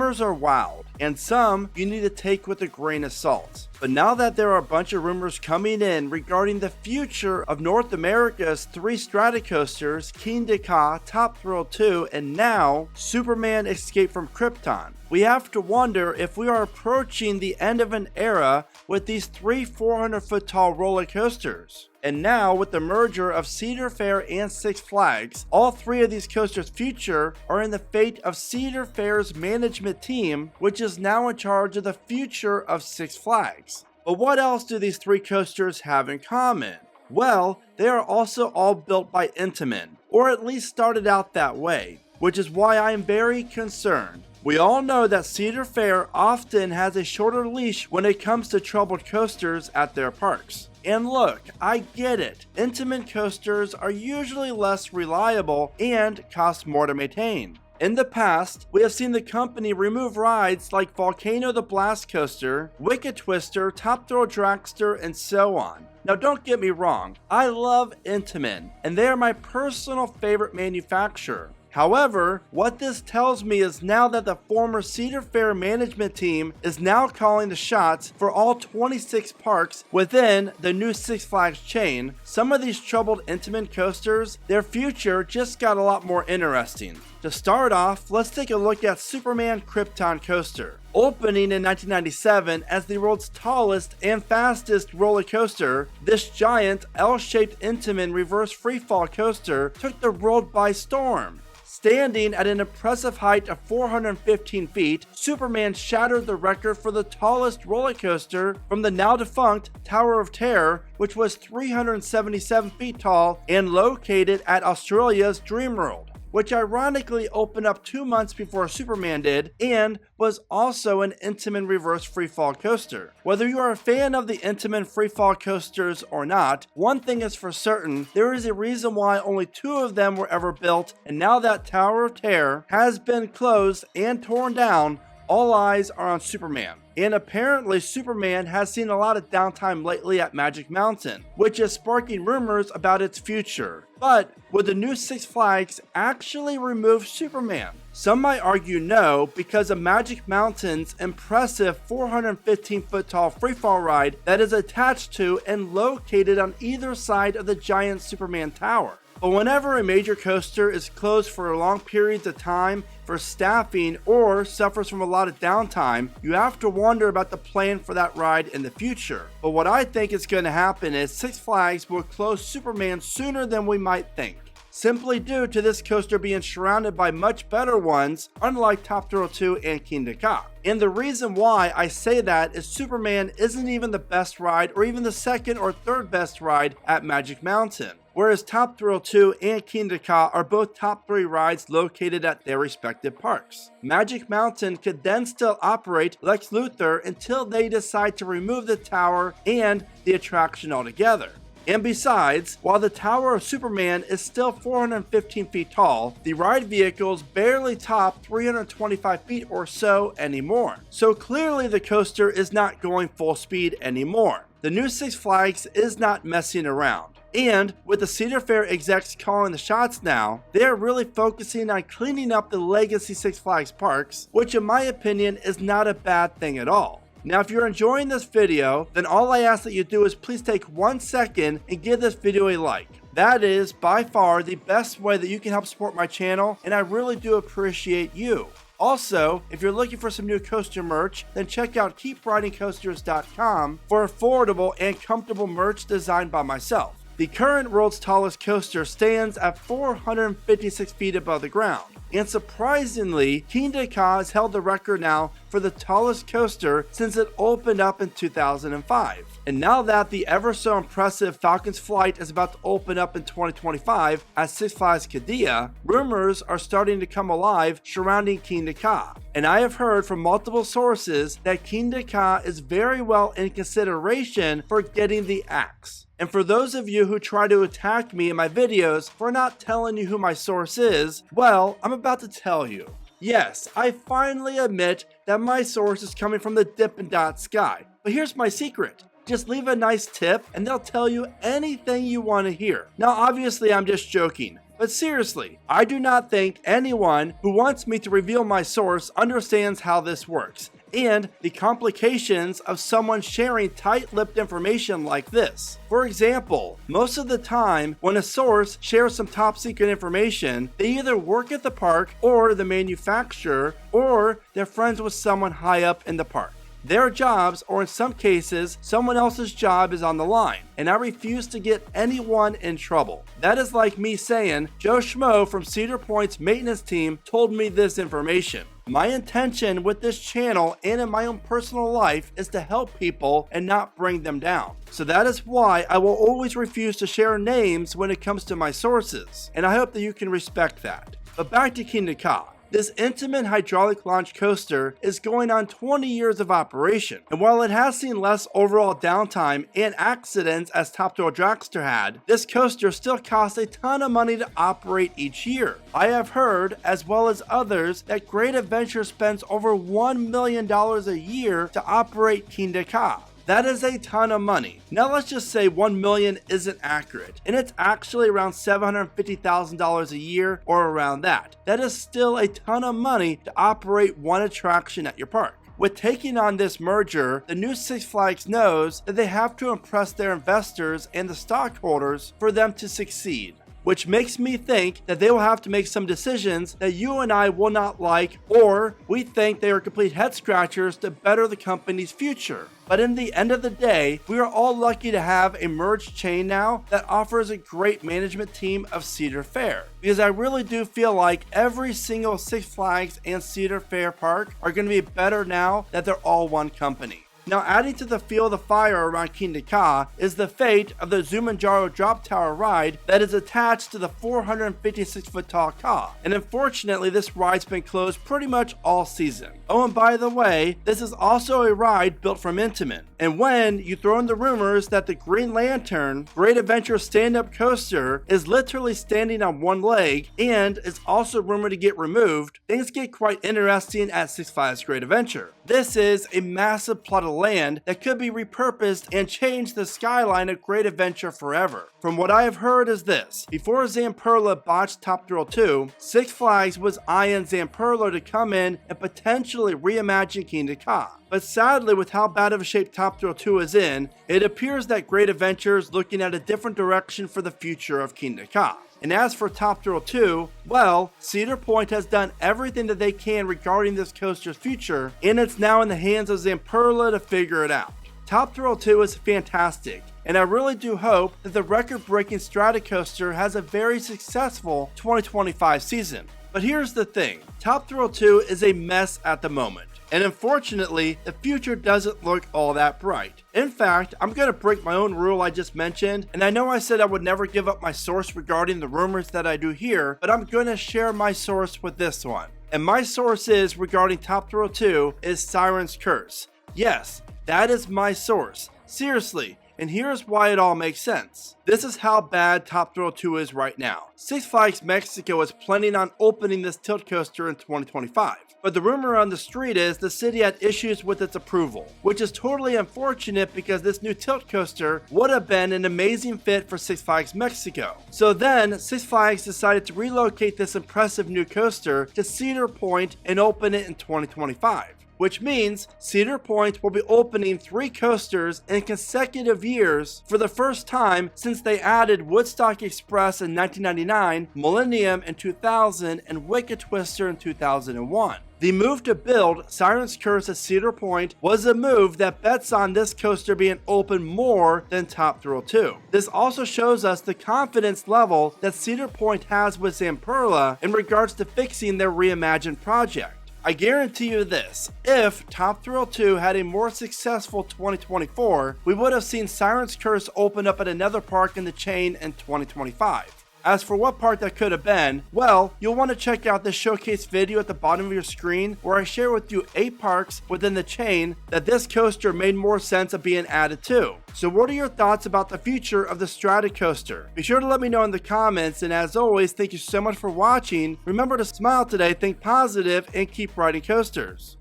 rumors are wild, and some you need to take with a grain of salt. But now that there are a bunch of rumors coming in regarding the future of North America's 3 Strata Coasters, Kingda Ka, Top Thrill 2, and now Superman Escape from Krypton, we have to wonder if we are approaching the end of an era with these 3 400-foot tall roller coasters. And now, with the merger of Cedar Fair and Six Flags, all 3 of these coasters' future are in the fate of Cedar Fair's management team, which is now in charge of the future of Six Flags. But what else do these 3 coasters have in common? Well, they are also all built by Intamin, or at least started out that way, which is why I am very concerned. We all know that Cedar Fair often has a shorter leash when it comes to troubled coasters at their parks. And look, I get it, Intamin coasters are usually less reliable and cost more to maintain. In the past, we have seen the company remove rides like Volcano the Blast Coaster, Wicked Twister, Top Thrill Dragster, and so on. Now don't get me wrong, I love Intamin, and they are my personal favorite manufacturer. However, what this tells me is now that the former Cedar Fair management team is now calling the shots for all 26 parks within the new Six Flags chain, some of these troubled Intamin coasters, their future just got a lot more interesting. To start off, let's take a look at Superman Krypton Coaster. Opening in 1997 as the world's tallest and fastest roller coaster, this giant L-shaped Intamin reverse freefall coaster took the world by storm. Standing at an impressive height of 415 feet, Superman shattered the record for the tallest roller coaster from the now defunct Tower of Terror, which was 377 feet tall and located at Australia's Dreamworld, which ironically opened up 2 months before Superman did and was also an Intamin reverse freefall coaster. Whether you are a fan of the Intamin freefall coasters or not, one thing is for certain, there is a reason why only 2 of them were ever built, and now that Tower of Terror has been closed and torn down, all eyes are on Superman. And apparently Superman has seen a lot of downtime lately at Magic Mountain, which is sparking rumors about its future. But would the new Six Flags actually remove Superman? Some might argue no, because of Magic Mountain's impressive 415-foot tall freefall ride that is attached to and located on either side of the giant Superman Tower. But whenever a major coaster is closed for long periods of time for staffing or suffers from a lot of downtime, you have to wonder about the plan for that ride in the future. But what I think is going to happen is Six Flags will close Superman sooner than we might think, simply due to this coaster being surrounded by much better ones, unlike Top Thrill 2 and Kingda Ka. And the reason why I say that is Superman isn't even the best ride or even the second or third best ride at Magic Mountain, whereas Top Thrill 2 and Kingda Ka are both top 3 rides located at their respective parks. Magic Mountain could then still operate Lex Luthor until they decide to remove the tower and the attraction altogether. And besides, while the Tower of Superman is still 415 feet tall, the ride vehicles barely top 325 feet or so anymore. So clearly the coaster is not going full speed anymore. The new Six Flags is not messing around. And with the Cedar Fair execs calling the shots now, they are really focusing on cleaning up the legacy Six Flags parks, which in my opinion is not a bad thing at all. Now if you're enjoying this video, then all I ask that you do is please take 1 second and give this video a like. That is by far the best way that you can help support my channel, and I really do appreciate you. Also, if you're looking for some new coaster merch, then check out keepridingcoasters.com for affordable and comfortable merch designed by myself. The current world's tallest coaster stands at 456 feet above the ground. And surprisingly, Kingda Ka has held the record now for the tallest coaster since it opened up in 2005. And now that the ever so impressive Falcon's flight is about to open up in 2025 at Six Flags Qiddiya, rumors are starting to come alive surrounding Kingda Ka. And I have heard from multiple sources that Kingda Ka is very well in consideration for getting the axe. And for those of you who try to attack me in my videos for not telling you who my source is, well, I'm about to tell you. Yes, I finally admit that my source is coming from the Dippin' Dot sky. But here's my secret. Just leave a nice tip and they'll tell you anything you want to hear. Now obviously I'm just joking. But seriously, I do not think anyone who wants me to reveal my source understands how this works, and the complications of someone sharing tight-lipped information like this. For example, most of the time when a source shares some top-secret information, they either work at the park or the manufacturer, or they're friends with someone high up in the park. Their jobs, or in some cases, someone else's job is on the line, and I refuse to get anyone in trouble. That is like me saying, Joe Schmo from Cedar Point's maintenance team told me this information. My intention with this channel and in my own personal life is to help people and not bring them down. So that is why I will always refuse to share names when it comes to my sources, and I hope that you can respect that. But back to Kingda Ka. This Intamin hydraulic launch coaster is going on 20 years of operation, and while it has seen less overall downtime and accidents as Top Thrill Dragster had, this coaster still costs a ton of money to operate each year. I have heard, as well as others, that Great Adventure spends over $1 million a year to operate Kingda Ka. That is a ton of money. Now let's just say 1 million isn't accurate, and it's actually around $750,000 a year or around that. That is still a ton of money to operate one attraction at your park. With taking on this merger, the new Six Flags knows that they have to impress their investors and the stockholders for them to succeed, which makes me think that they will have to make some decisions that you and I will not like, or we think they are complete head scratchers to better the company's future. But in the end of the day, we are all lucky to have a merged chain now that offers a great management team of Cedar Fair, because I really do feel like every single Six Flags and Cedar Fair park are going to be better now that they're all one company. Now, adding to the feel of the fire around Kingda Ka is the fate of the Zumanjaro Drop Tower ride that is attached to the 456-foot tall Ka, and unfortunately this ride's been closed pretty much all season. Oh, and by the way, this is also a ride built from Intamin, and when you throw in the rumors that the Green Lantern Great Adventure stand-up coaster is literally standing on one leg and is also rumored to get removed, things get quite interesting at Six Flags Great Adventure. This is a massive plot of land that could be repurposed and change the skyline of Great Adventure forever. From what I have heard is this: before Zamperla botched Top Thrill 2, Six Flags was eyeing Zamperla to come in and potentially reimagine Kingda Ka. But sadly, with how bad of a shape Top Thrill 2 is in, it appears that Great Adventure is looking at a different direction for the future of Kingda Ka. And as for Top Thrill 2, well, Cedar Point has done everything that they can regarding this coaster's future, and it's now in the hands of Zamperla to figure it out. Top Thrill 2 is fantastic, and I really do hope that the record-breaking Strata Coaster has a very successful 2025 season. But here's the thing, Top Thrill 2 is a mess at the moment, and unfortunately, the future doesn't look all that bright. In fact, I'm going to break my own rule I just mentioned, and I know I said I would never give up my source regarding the rumors that I do here, but I'm going to share my source with this one. And my source is regarding Top Thrill 2 is Siren's Curse. Yes, that is my source. Seriously. And here's why it all makes sense. This is how bad Top Thrill 2 is right now. Six Flags Mexico is planning on opening this tilt coaster in 2025. But the rumor on the street is the city had issues with its approval, which is totally unfortunate because this new tilt coaster would have been an amazing fit for Six Flags Mexico. So then, Six Flags decided to relocate this impressive new coaster to Cedar Point and open it in 2025. Which means Cedar Point will be opening 3 coasters in consecutive years for the first time since they added Woodstock Express in 1999, Millennium in 2000, and Wicked Twister in 2001. The move to build Siren's Curse at Cedar Point was a move that bets on this coaster being open more than Top Thrill 2. This also shows us the confidence level that Cedar Point has with Zamperla in regards to fixing their reimagined project. I guarantee you this, if Top Thrill 2 had a more successful 2024, we would have seen Siren's Curse open up at another park in the chain in 2025. As for what part that could have been, well, you'll want to check out this showcase video at the bottom of your screen where I share with you 8 parks within the chain that this coaster made more sense of being added to. So what are your thoughts about the future of the Strata Coaster? Be sure to let me know in the comments, and as always, thank you so much for watching. Remember to smile today, think positive, and keep riding coasters.